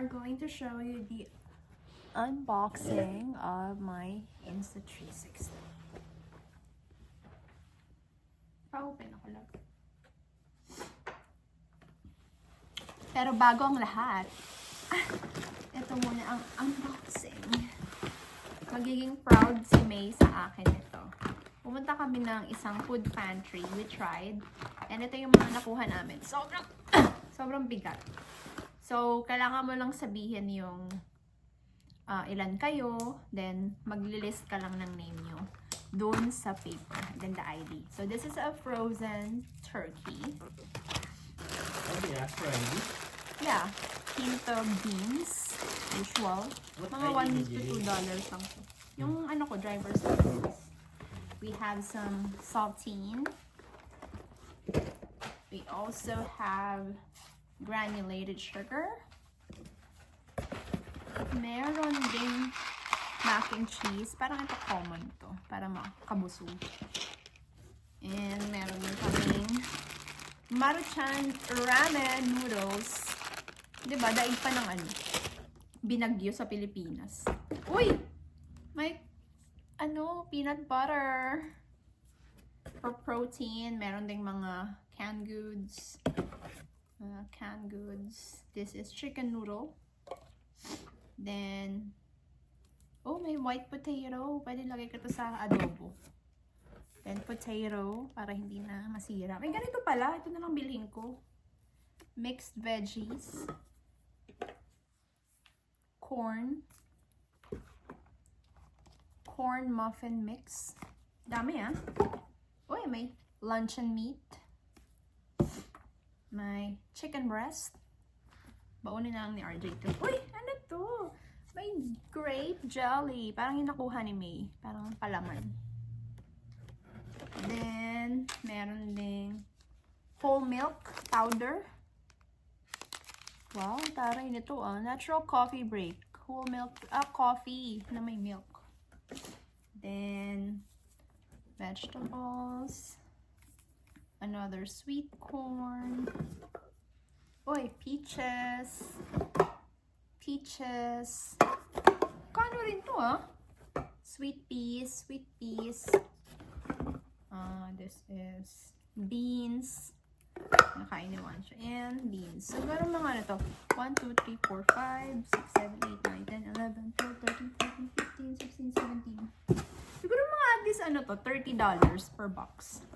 are going to show you the unboxing of my Insta360. Pa-open ako lang. Pero bago ang lahat, ito muna ang unboxing. Magiging proud si May sa akin ito. Pumunta kami ng isang food pantry. We tried. And ito yung mga nakuha namin. Sobrang bigat. So, kailangan mo lang sabihin yung ilan kayo. Then, maglilist ka lang ng name nyo doon sa paper. Then the ID. So, this is a frozen turkey. Oh, yeah, for ID? Yeah. Pinto beans. Usual. Mga $1 to $2 lang to. Yung ano ko, driver's license. We have some saltine. We also have granulated sugar. Meron ding mac and cheese. Parang ito common to. Para makabusog. And meron din kaming Maruchan ramen noodles. Diba? Daig pa ng ano, binagyo sa Pilipinas. Uy! May peanut butter. For protein, meron ding mga canned goods. This is chicken noodle. Then, may white potato. Pwede lagay ko to sa adobo. Then, potato, para hindi na masira. May ganito pala. Ito na lang bilhin ko. Mixed veggies. Corn muffin mix. Dami Uy, may luncheon meat. May chicken breast. Baunin na lang ni RJ to. Uy, ano to? May grape jelly. Parang yung nakuha ni May. Parang palaman. Then, meron ding whole milk powder. Wow, taray nito Natural coffee break. Whole milk, coffee na may milk. Then, vegetables. Another sweet corn. Peaches. Kano rin to Sweet peas. This is beans. Nakain ni Wansha. And beans. So, meron mga ano to. 1, 2, 3, 4, 5, 6, 7, 8, 9, 10, 11, 12, 13, 14, 15, 16, 17. Siguro mga at least $30 per box.